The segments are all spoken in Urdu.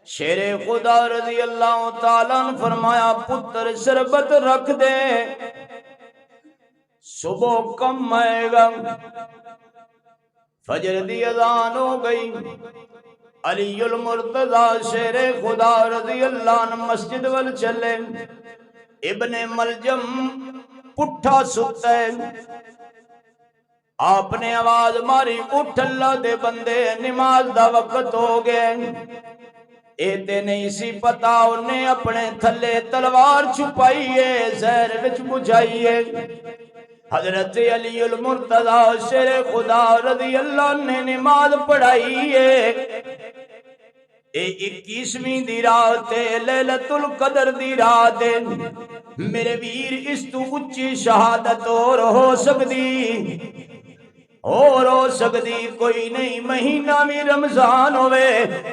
شیر خدا رضی اللہ تعالیٰ نے فرمایا پتر شربت رکھ دے، صبح کم آئے گا۔ فجر دی اذان ہو گئی، علی المرتضی شیر خدا رضی اللہ عنہ مسجد وال چلے۔ ابن ملجم پٹھا ستا ہے، آپ نے آواز ماری اٹھ اللہ دے بندے نماز دا وقت ہو گیا۔ ایتے نہیں سی پتا انہیں اپنے تھلے تلوار چھپائیے زہر وچ بجھائیے۔ حضرت علی المرتضی شیر خدا رضی اللہ نے نماز پڑھائیے۔ اے 21ویں دی رات لیلۃ القدر دی رات، میرے ویر اس تو اچھی شہادت اور ہو سکتی کوئی نہیں۔ مہینہ میں رمضان ہوئے،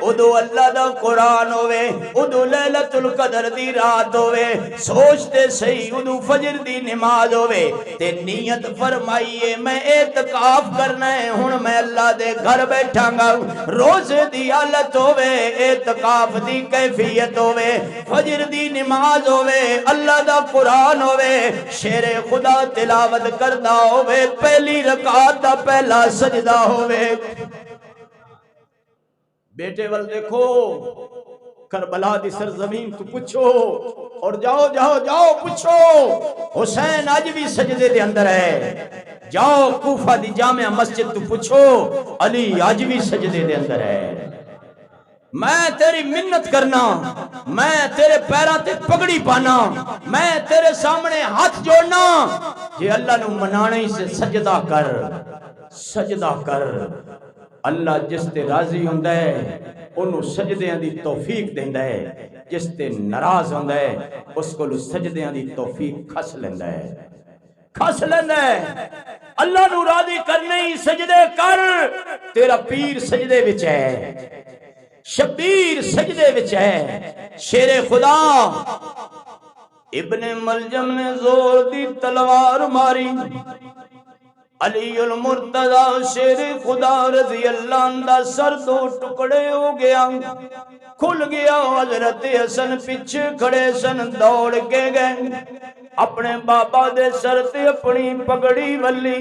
ادو اللہ دا قرآن ہوئے، ادو لیلۃ القدر دی رات ہوئے، سوچتے صحیح ادو فجر دی نماز ہوئے تے نیت فرمائیے میں اعتکاف کرنا ہے، ہن میں اللہ دے گھر بیٹھا گا، روزے دی حالت ہوئے، اعتکاف دی کیفیت ہوئے، فجر دی نماز ہوئے، اللہ دا قرآن ہوئے، شیر خدا تلاوت کردہ ہوئے، پہلی رکعت دا پہلا سجدہ ہوئے۔ بیٹے وال دیکھو، کربلا دی سرزمین تو پوچھو، اور جاؤ جاؤ جاؤ پوچھو، حسین آج بھی سجدے دے اندر ہے۔ جاؤ کوفہ دی جامع مسجد تو پوچھو، علی آج بھی سجدے دے اندر ہے۔ میں تیری منت کرنا، میں تیرے پیروں تے پگڑی پانا، میں تیرے سامنے ہاتھ جوڑنا، یہ اللہ نو منانے سے سجدہ کر، سجدہ کر۔ اللہ جس تے راضی ہوندہ ہے انہوں سجدیاں دی توفیق دیندہ ہے، جس تے ناراض ہوندہ ہے اس کو سجدیاں دی توفیق کھس لیندہ ہے، کھس لیندہ ہے۔ اللہ نو راضی کرنے ہی سجدے کر، تیرا پیر سجدے وچ ہے، شبیر سجدے وچ ہے۔ شیر خدا ابن ملجم نے زور دی تلوار ماری، علی المرتضی شیر خدا رضی اللہ عنہ سر دو ٹکڑے ہو گیا، کھل گیا۔ حضرت حسن پیچھے کھڑے سن، دوڑ کے گئے، اپنے بابا دے سر تے اپنی پگڑی ولی۔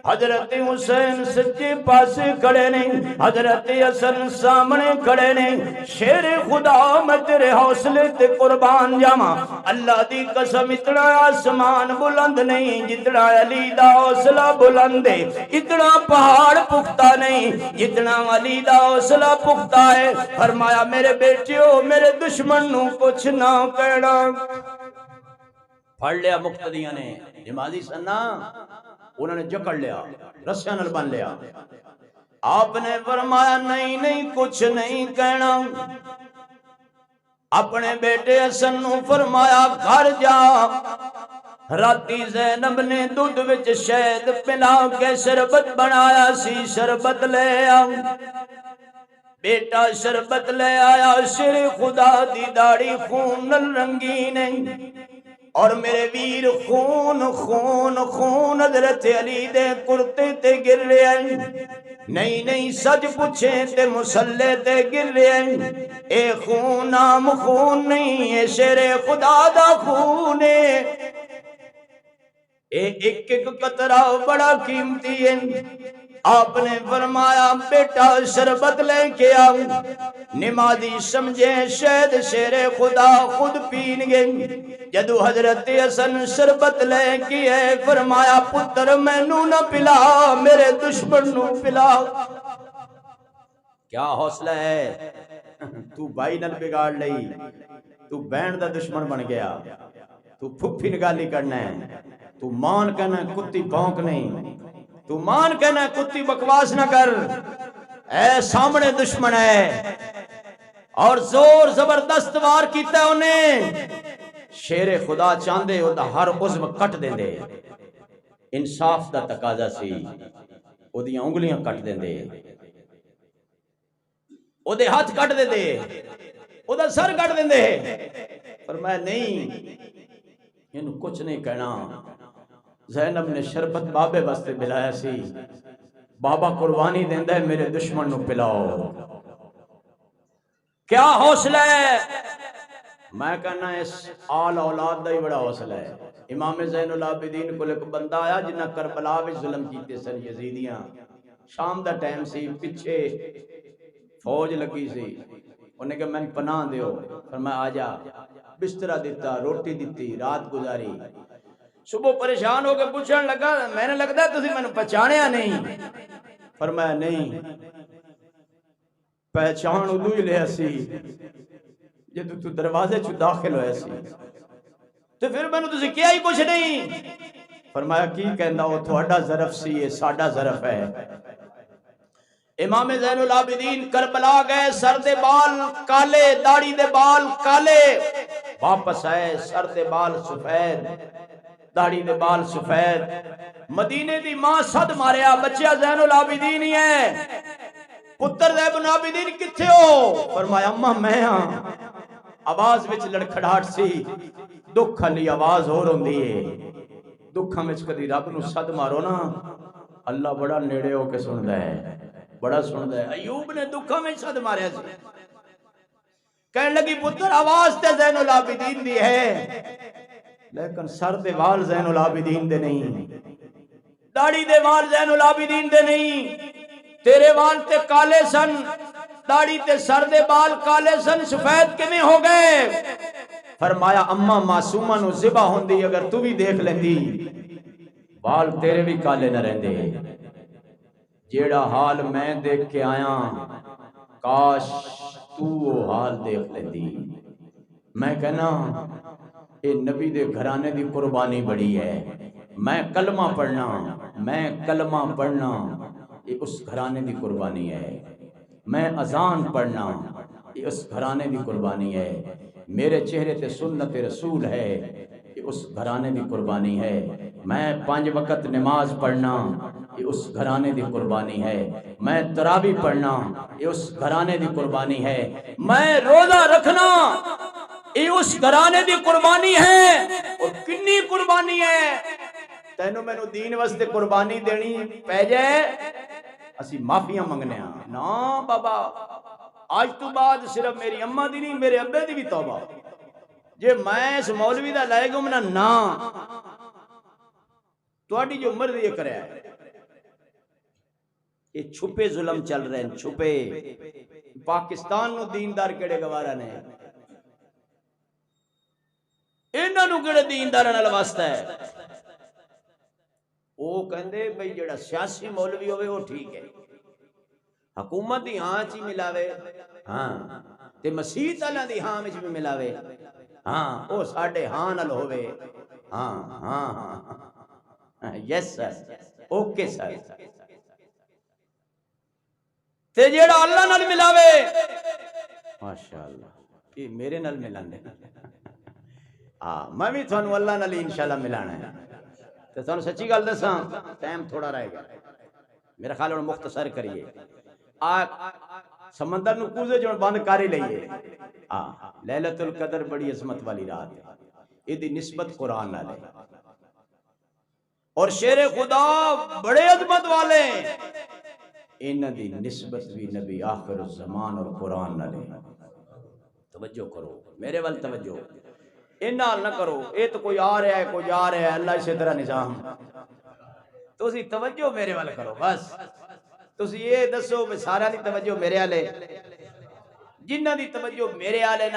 حضرت حسین سچے پاسے کھڑے نہیں، حضرت حسن سامنے کھڑے نہیں۔ شیر خدا میں تیرے حوصلے تے قربان جاواں، اللہ دی قسم اتنا آسمان بلند نہیں جتنا علی دا حوصلہ بلند ہے، اتنا پہاڑ پختہ نہیں جتنا علی دا حوصلہ پختہ ہے۔ فرمایا میرے بیٹیو میرے دشمن نو کچھ نہ کہنا۔ پڑھ لیا مقتدیاں نے، نمازی سننا، انہوں نے جکڑ لیا، رسیاں نال بن لیا۔ آپ نے فرمایا نہیں نہیں کچھ نہیں کہنا۔ اپنے بیٹے حسن نو فرمایا گھر جا، راتی زینب نے دودھ وچ شہد پلا کے شربت بنایا سی، شربت لے آ۔ بیٹا شربت لے آیا، شیر خدا دی داڑھی خون نال رنگین ہے، اور میرے ویر خون خون خون حضرت علی دے کرتے تے گر رہے ہیں۔ نہیں نہیں سچ پوچھے تے مسلح تے گر رہے ہیں۔ اے خون عام خون نہیں، اے شیر خدا دا خون ہے، اے ایک ایک قطرہ بڑا قیمتی ہے۔ آپ نے فرمایا بیٹا شربت لے کے آؤ۔ نمازی سمجھے شاید شیر خدا خود پین گے۔ جدو حضرت حسن شربت لے کے آئے فرمایا پتر مینوں نہ پلا، میرے دشمن نو پلا۔ کیا حوصلہ ہے، تو بھائی نال بگاڑ لئی، تو بہن دا دشمن بن گیا، تو پھپھی نگالی کرنا ہے، تو مان کہنا کتی بھونک نہیں، تو مان کہنا کتی بکواس نہ کر، اے سامنے دشمن ہے، اور زور زبردست وار کیتا ہے انہیں۔ شیر خدا چاندے او دا ہر عضو کٹ دیں دے، انصاف دا تقاضا سی، او دیاں انگلیاں کٹ دیں دے، او دے ہاتھ کٹ دیں دے، او دا سر کٹ دیں دے۔ فرمایا نہیں انہوں کچھ نہیں کہنا۔ زینب نے شربت بابے واسطے بلایا سی، بابا قربانی دیندہ ہے میرے دشمن نو پلاؤ۔ کیا حوصلہ ہے؟ میں کہنا اس آل اولاد دا ہی بڑا حوصلہ ہے۔ امام زین العابدین کو ایک بندہ آیا جنہ کربلا وچ ظلم کیتے سن یزیدیاں، شام دا ٹائم سی، پیچھے فوج لگی سی، انہیں کہ میں پناہ دیو، فرمایا آ جا، بسترا دیتا، روٹی دیتی، رات گزاری۔ صبح پریشان ہو کے پوچھنے لگا میں نے لگتا ہے تسی میں پہچانیا نہیں؟ فرمایا نہیں، پہچان ادو ہی لیا سی جدو تو دروازے چو داخل ہویا سی، تو پھر میں نے تسی کیا ہی کچھ نہیں؟ فرمایا کی کہندا وہ تھوڑا ظرف سی یہ ساڈا ظرف ہے۔ امام زین العابدین کربلا گئے، سر دے بال کالے، داڑھی دے بال کالے، واپس آئے سر دے بال سفید، داڑھی دے بال سفید۔ مدینے دی ماں صد ماریا، بچہ زین العابدین ہی ہے، پتر زین العابدین کتھے ہو؟ فرمایا اماں میں ہاں۔ آواز وچ لڑکھڑاہٹ سی، دکھ علی آواز ہو روندی ہے، دکھاں وچ کدی رب نو صد مارو نا اللہ بڑا نیڑے ہو کے سندا ہے، بڑا سندا ہے۔ ایوب نے دکھاں وچ صد ماریا سی، کہنے لگی پتر آواز تے زین العابدین دی ہے لیکن سر دے وال زین العابدین دے نہیں، داڑھی دے وال زین العابدین دے نہیں، تیرے وال تے کالے سن، داڑھی تے سر دے بال کالے سن، سفید کیویں ہو گئے؟ فرمایا اماں معصومہ نو ذبح ہوندی اگر تو بھی دیکھ لیندی وال تیرے بھی کالے نہ رہندے، جیڑا حال میں دیکھ کے آیا کاش تو وہ حال دیکھ لیندی۔ میں کہنا اے نبی دے گھرانے دی قربانی بڑی ہے، میں کلمہ پڑھنا یہ اس گھرانے دی قربانی ہے، میں اذان پڑھنا یہ اس گھرانے دی قربانی ہے، میرے چہرے تے سنت رسول ہے یہ اس گھرانے دی قربانی ہے، میں 5 وقت نماز پڑھنا یہ اس گھرانے دی قربانی ہے، میں تراویح پڑھنا یہ اس گھرانے دی قربانی ہے، میں روزہ رکھنا یہ اس گھرانے دی قربانی ہے۔ اور کنی قربانی ہے؟ تینوں میں نو دین واسطے قربانی دینی پہ جائے اسی معافیاں منگنے ہاں نا بابا، آج تو بعد صرف میری اماں دی نہیں میرے ابے دی بھی توبہ، جے میں اس مولوی دا لائے گا منا نا تواڈی جو مرضی یہ کرے ہے۔ یہ چھپے ظلم چل رہے ہیں، چھپے۔ پاکستان نو دیندار کیڑے گوارا نے، انہاں نو کیڑے دینداراں نال واسطہ ہے؟ وہ کہندے بھئی جڑا سیاسی مولوی ہوئے وہ ٹھیک ہے، حکومت دی ہاں چی ملاوے ہاں تے مسیحت اللہ دی ہاں وچ بھی ملاوے ہاں، او ساڈے ہاں نال ہوئے ہاں ہاں ہاں یس سر اوکے سر، تے جیڑا اللہ نال ملاوے ماشاءاللہ یہ میرے نال ملاندے ہاں میں بھی تھانوں اللہ نال انشاءاللہ ملانا ہے۔ تو تھانوں سچی گل دساں ٹائم تھوڑا رہ گیا، میرا خیال ہے مختصر کریے، سمندر نو کوزے جو بند کر ہی لئیے۔ لیلۃ القدر بڑی عظمت والی رات ہے، یہ دی نسبت قرآن نال ہے، اور شیر خدا بڑے عظمت والے انہاں دی نسبت بھی نبی آخر الزمان اور قرآن نال ہے۔ توجہ کرو میرے وال توجہ، انہاں نہ کرو اے تو کوئی آ رہا ہے کوئی جا رہا ہے، اللہ اسی طرح نظام، تو اسی توجہ میرے وال کرو بس، تو اسی یہ دسو سارا دی توجہ میرے والے، جنہ دی توجہ میرے والے نا